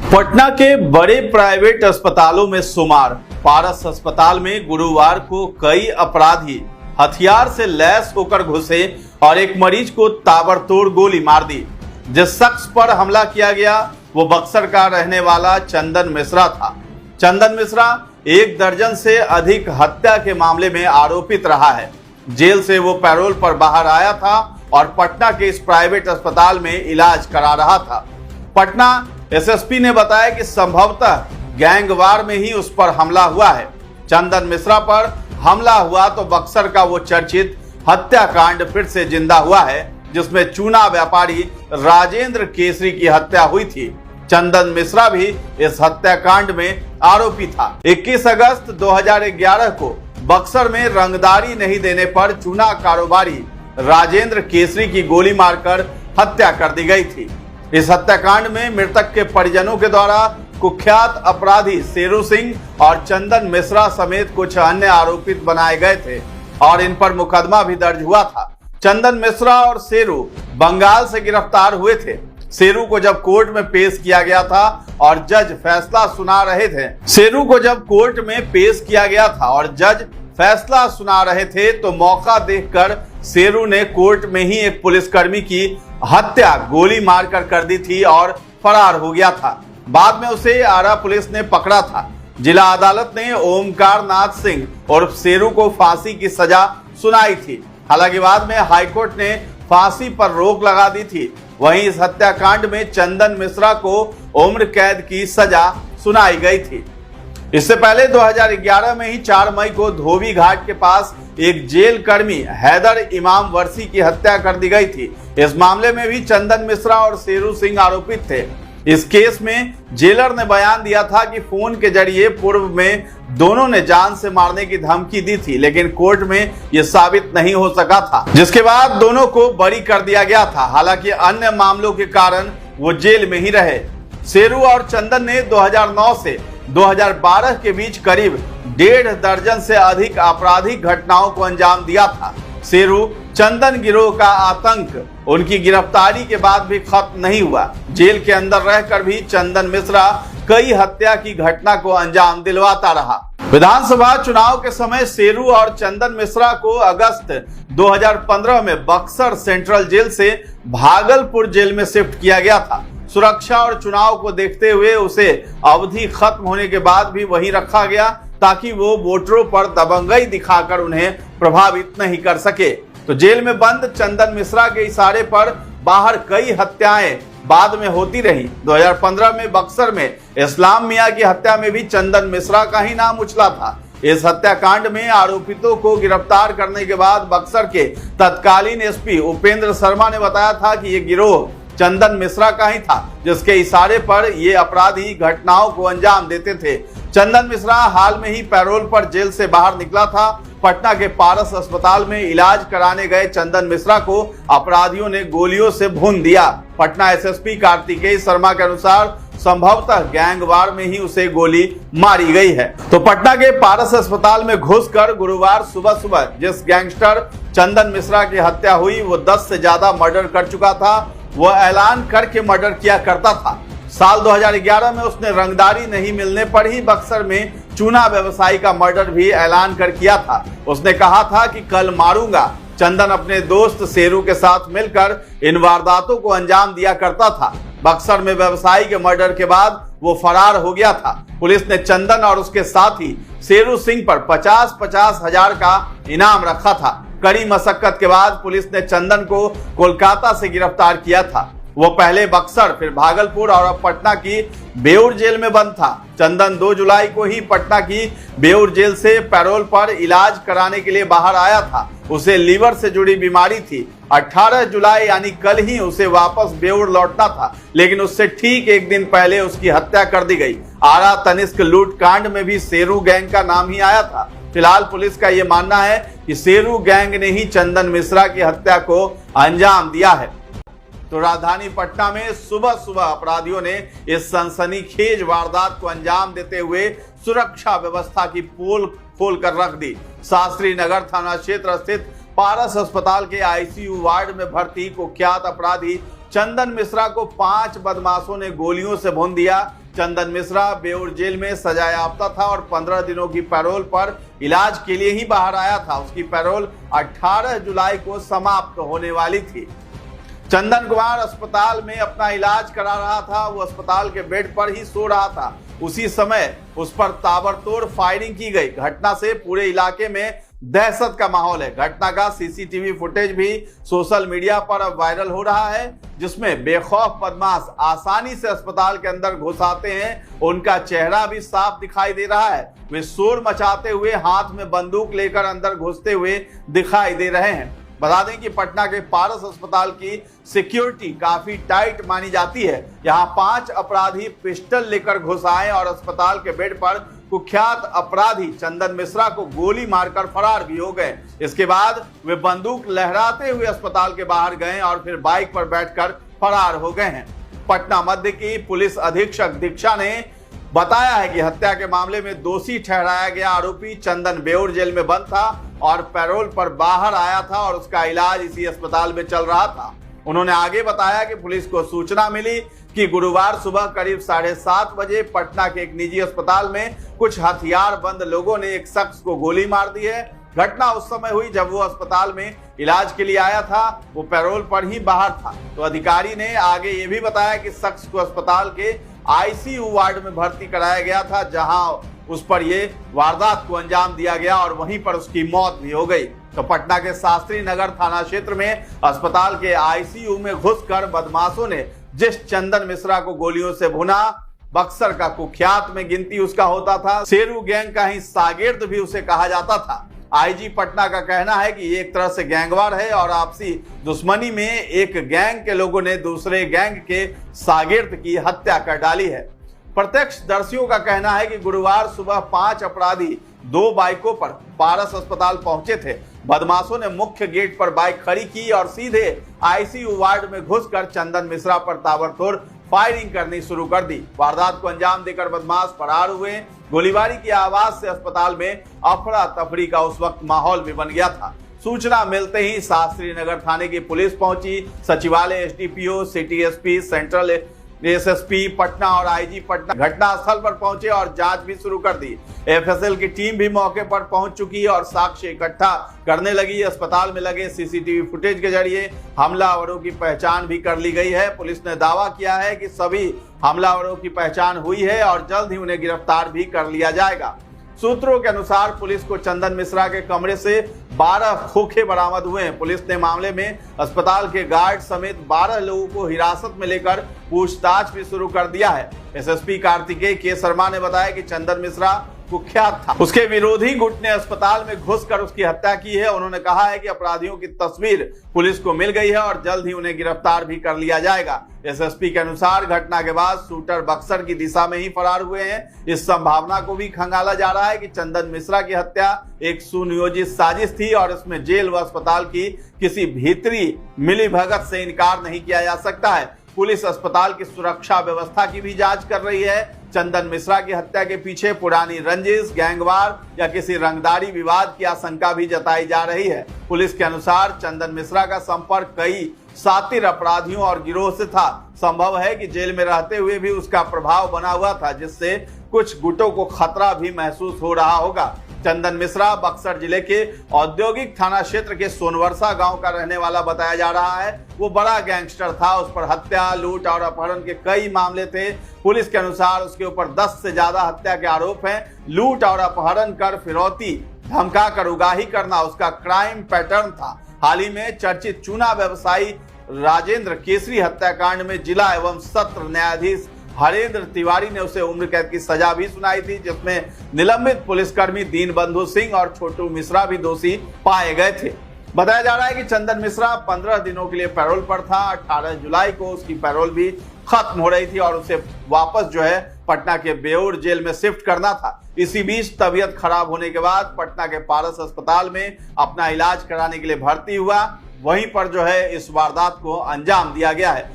पटना के बड़े प्राइवेट अस्पतालों में शुमार पारस अस्पताल में गुरुवार को कई अपराधी हथियार से लैस होकर घुसे और एक मरीज को ताबड़तोड़ गोली मार दी। जिस शख्स पर हमला किया गया वो बक्सर का रहने वाला चंदन मिश्रा था। चंदन मिश्रा 1 दर्जन से अधिक हत्या के मामले में आरोपित रहा है। जेल से वो पैरोल पर बाहर आया था और पटना के इस प्राइवेट अस्पताल में इलाज करा रहा था। पटना एसएसपी ने बताया कि संभवतः गैंगवार में ही उस पर हमला हुआ है। चंदन मिश्रा पर हमला हुआ तो बक्सर का वो चर्चित हत्याकांड फिर से जिंदा हुआ है, जिसमें चूना व्यापारी राजेंद्र केसरी की हत्या हुई थी। चंदन मिश्रा भी इस हत्याकांड में आरोपी था। 21 अगस्त 2011 को बक्सर में रंगदारी नहीं देने पर चूना कारोबारी राजेंद्र केसरी की गोली मारकर हत्या कर दी गई थी। इस हत्याकांड में मृतक के परिजनों के द्वारा कुख्यात अपराधी शेरू सिंह और चंदन मिश्रा समेत कुछ अन्य आरोपित बनाए गए थे और इन पर मुकदमा भी दर्ज हुआ था। चंदन मिश्रा और शेरू बंगाल से गिरफ्तार हुए थे। शेरू को जब कोर्ट में पेश किया गया था और जज फैसला सुना रहे थे तो मौका देखकर शेरू ने कोर्ट में ही एक पुलिसकर्मी की हत्या गोली मारकर कर दी थी और फरार हो गया था। बाद में उसे आरा पुलिस ने पकड़ा था। जिला अदालत ने ओमकार नाथ सिंह और शेरू को फांसी की सजा सुनाई थी। हालांकि बाद में हाईकोर्ट ने फांसी पर रोक लगा दी थी। वहीं इस हत्याकांड में चंदन मिश्रा को उम्र कैद की सजा सुनाई गई थी। इससे पहले 2011 में ही 4 मई को धोबी घाट के पास एक जेल कर्मी हैदर इमाम वर्सी की हत्या कर दी गई थी। इस मामले में भी चंदन मिश्रा और शेरू सिंह आरोपित थे। इस केस में जेलर ने बयान दिया था कि फोन के जरिए पूर्व में दोनों ने जान से मारने की धमकी दी थी, लेकिन कोर्ट में यह साबित नहीं हो सका था, जिसके बाद दोनों को बरी कर दिया गया था। हालांकि अन्य मामलों के कारण वो जेल में ही रहे। शेरू और चंदन ने 2009 से 2012 के बीच करीब 1.5 दर्जन से अधिक आपराधिक घटनाओं को अंजाम दिया था। शेरू चंदन गिरोह का आतंक उनकी गिरफ्तारी के बाद भी खत्म नहीं हुआ। जेल के अंदर रहकर भी चंदन मिश्रा कई हत्या की घटना को अंजाम दिलवाता रहा। विधानसभा चुनाव के समय शेरू और चंदन मिश्रा को अगस्त 2015 में बक्सर सेंट्रल जेल से भागलपुर जेल में शिफ्ट किया गया था। सुरक्षा और चुनाव को देखते हुए उसे अवधि खत्म होने के बाद भी वहीं रखा गया ताकि वो वोटरों पर दबंगई दिखाकर उन्हें प्रभावित नहीं कर सके। तो जेल में बंद चंदन मिश्रा के इशारे पर बाहर कई हत्याएं बाद में होती रही। 2015 में बक्सर में इस्लाम मियां की हत्या में भी चंदन मिश्रा का ही नाम उछला था। इस हत्याकांड में आरोपितों को गिरफ्तार करने के बाद बक्सर के तत्कालीन एसपी उपेंद्र शर्मा ने बताया था कि ये गिरोह चंदन मिश्रा का ही था, जिसके इशारे पर ये अपराधी घटनाओं को अंजाम देते थे। चंदन मिश्रा हाल में ही पैरोल पर जेल से बाहर निकला था। पटना के पारस अस्पताल में इलाज कराने गए चंदन मिश्रा को अपराधियों ने गोलियों से भून दिया। पटना एसएसपी कार्तिकेय शर्मा के अनुसार संभवतः गैंगवार में ही उसे गोली मारी गई है। तो पटना के पारस अस्पताल में घुसकर गुरुवार सुबह जिस गैंगस्टर चंदन मिश्रा की हत्या हुई वो 10 से ज्यादा मर्डर कर चुका था। वो ऐलान करके मर्डर किया करता था। साल 2011 में उसने रंगदारी नहीं मिलने पर ही बक्सर में चूना व्यवसायी का मर्डर भी ऐलान कर किया था। उसने कहा था कि कल मारूंगा। चंदन अपने दोस्त शेरू के साथ मिलकर इन वारदातों को अंजाम दिया करता था। बक्सर में व्यवसायी के मर्डर के बाद वो फरार हो गया था। पुलिस ने चंदन और उसके साथी शेरू सिंह पर 50-50 हजार का इनाम रखा था। कड़ी मशक्कत के बाद पुलिस ने चंदन को कोलकाता से गिरफ्तार किया था। वो पहले बक्सर, फिर भागलपुर और अब पटना की बेउर जेल में बंद था। चंदन 2 जुलाई को ही पटना की बेउर जेल से पैरोल पर इलाज कराने के लिए बाहर आया था। उसे लीवर से जुड़ी बीमारी थी। 18 जुलाई यानी कल ही उसे वापस बेउर लौटना था, लेकिन उससे ठीक एक दिन पहले उसकी हत्या कर दी गई। आरा तनिष्क लूट कांड में भी शेरू गैंग का नाम ही आया था। फिलहाल पुलिस का यह मानना है कि शेरू गैंग ने ही चंदन मिश्रा की हत्या को अंजाम दिया है। तो राजधानी पटना में सुबह अपराधियों ने इस सनसनीखेज वारदात को अंजाम देते हुए सुरक्षा व्यवस्था की पोल खोल कर रख दी। शास्त्री नगर थाना क्षेत्र स्थित पारस अस्पताल के आईसीयू वार्ड में भर्ती कुख्यात अपराधी चंदन मिश्रा को 5 बदमाशों ने गोलियों से भून दिया। चंदन मिश्रा बेऊर जेल में सजायाफ्ता था और 15 दिनों की पैरोल पर इलाज के लिए ही बाहर आया था। उसकी पैरोल 18 जुलाई को समाप्त होने वाली थी। चंदन कुमार अस्पताल में अपना इलाज करा रहा था। वो अस्पताल के बेड पर ही सो रहा था। उसी समय उस पर ताबड़तोड़ फायरिंग की गई। घटना से पूरे इलाके में दहशत का माहौल है। घटना का सीसीटीवी फुटेज भी सोशल मीडिया पर अब वायरल हो रहा है, जिसमें बेखौफ बदमाश आसानी से अस्पताल के अंदर घुस आते हैं। उनका चेहरा भी साफ दिखाई दे रहा है। वे शोर मचाते हुए हाथ में बंदूक लेकर अंदर घुसते हुए दिखाई दे रहे हैं। बता दें कि पटना के पारस अस्पताल की सिक्योरिटी काफी टाइट मानी जाती है। यहाँ 5 अपराधी पिस्टल लेकर घुस आए और अस्पताल के बेड पर कुख्यात अपराधी चंदन मिश्रा को गोली मारकर फरार भी हो गए। इसके बाद वे बंदूक लहराते हुए अस्पताल के बाहर गए और फिर बाइक पर बैठकर फरार हो गए हैं। पटना मध्य की पुलिस अधीक्षक दीक्षा ने बताया है कि हत्या के मामले में दोषी ठहराया गया आरोपी चंदन बेऊर जेल में बंद था और पैरोल पर बाहर आया था और उसका इलाज इसी अस्पताल में चल रहा था। उन्होंने आगे बताया कि पुलिस को सूचना मिली कि गुरुवार सुबह करीब 7:30 बजे पटना के एक निजी अस्पताल में कुछ हथियारबंद लोगों ने एक शख्स को गोली मार दी है। घटना उस समय हुई जब वो अस्पताल में इलाज के लिए आया था। वो पैरोल पर ही बाहर था। तो अधिकारी ने आगे ये भी बताया कि शख्स को अस्पताल के आईसीयू वार्ड में भर्ती कराया गया था, जहां उस पर ये वारदात को अंजाम दिया गया और वहीं पर उसकी मौत भी हो गई। तो पटना के शास्त्री नगर थाना क्षेत्र में अस्पताल के आईसीयू में घुसकर बदमाशों ने जिस चंदन मिश्रा को गोलियों से भुना, बक्सर का कुख्यात में गिनती उसका होता था। शेरू गैंग का ही शागिर्द भी उसे कहा जाता था। आईजी पटना का कहना है कि ये एक तरह से गैंगवार है और आपसी दुश्मनी में एक गैंग के लोगों ने दूसरे गैंग के शागिर्द की हत्या कर डाली है। प्रत्यक्षदर्शियों का कहना है कि गुरुवार सुबह 5 अपराधी 2 बाइकों पर पारस अस्पताल पहुंचे थे। बदमाशों ने मुख्य गेट पर बाइक खड़ी की और सीधे आईसीयू वार्ड में घुसकर चंदन मिश्रा पर ताबड़तोड़ फायरिंग करनी शुरू कर दी। वारदात को अंजाम देकर बदमाश फरार हुए। गोलीबारी की आवाज से अस्पताल में अफरा तफरी का उस वक्त माहौल भी बन गया था। सूचना मिलते ही शास्त्री नगर थाने की पुलिस पहुंची। सचिवालय, SDPO, city SP, central SSP Patna और आईजी पटना घटनास्थल पर पहुंचे और जांच भी शुरू कर दी। एफएसएल की टीम भी मौके पर पहुंच चुकी है और साक्ष्य इकट्ठा करने लगी। अस्पताल में लगे सीसीटीवी फुटेज के जरिए हमलावरों की पहचान भी कर ली गई है। पुलिस ने दावा किया है कि सभी हमलावरों की पहचान हुई है और जल्द ही उन्हें गिरफ्तार भी कर लिया जाएगा। सूत्रों के अनुसार पुलिस को चंदन मिश्रा के कमरे से 12 खोखे बरामद हुए हैं। पुलिस ने मामले में अस्पताल के गार्ड समेत 12 लोगों को हिरासत में लेकर पूछताछ भी शुरू कर दिया है। एसएसपी कार्तिकेय के शर्मा ने बताया कि चंदन मिश्रा कुख्यात था। उसके विरोधी गुट ने अस्पताल में घुसकर उसकी हत्या की है। उन्होंने कहा है कि अपराधियों की तस्वीर पुलिस को मिल गई है और जल्द ही उन्हें गिरफ्तार भी कर लिया जाएगा। एसएसपी के अनुसार घटना के बाद शूटर बक्सर की दिशा में ही फरार हुए हैं। इस संभावना को भी खंगाला जा रहा है कि चंदन मिश्रा की हत्या एक सुनियोजित साजिश थी और इसमें जेल व अस्पताल की किसी भीतरी मिलीभगत से इनकार नहीं किया जा सकता है। पुलिस अस्पताल की सुरक्षा व्यवस्था की भी जांच कर रही है। चंदन मिश्रा की हत्या के पीछे पुरानी रंजिश, गैंगवार या किसी रंगदारी विवाद की आशंका भी जताई जा रही है। पुलिस के अनुसार चंदन मिश्रा का संपर्क कई शातिर अपराधियों और गिरोह से था। संभव है कि जेल में रहते हुए भी उसका प्रभाव बना हुआ था, जिससे कुछ गुटों को खतरा भी महसूस हो रहा होगा। चंदन मिश्रा बक्सर जिले के औद्योगिक थाना क्षेत्र के सोनवर्षा गांव का रहने वाला बताया जा रहा है। वो बड़ा गैंगस्टर था। उस पर हत्या, लूट और अपहरण के कई मामले थे। पुलिस के अनुसार उसके ऊपर 10 से ज्यादा हत्या के आरोप हैं। लूट और अपहरण कर फिरौती, धमका कर उगाही करना उसका क्राइम पैटर्न था। हाल ही में चर्चित चूना व्यवसायी राजेंद्र केसरी हत्याकांड में जिला एवं सत्र न्यायाधीश हरेंद्र तिवारी ने उसे उम्र कैद की सजा भी सुनाई थी, जिसमें निलंबित पुलिसकर्मी दीनबंधु सिंह और छोटू मिश्रा भी दोषी पाए गए थे। बताया जा रहा है कि चंदन मिश्रा 15 दिनों के लिए पैरोल पर था। 18 जुलाई को उसकी पैरोल भी खत्म हो रही थी और उसे वापस पटना के बेऊर जेल में शिफ्ट करना था। इसी बीच तबीयत खराब होने के बाद पटना के पारस अस्पताल में अपना इलाज कराने के लिए भर्ती हुआ। वहीं पर इस वारदात को अंजाम दिया गया है।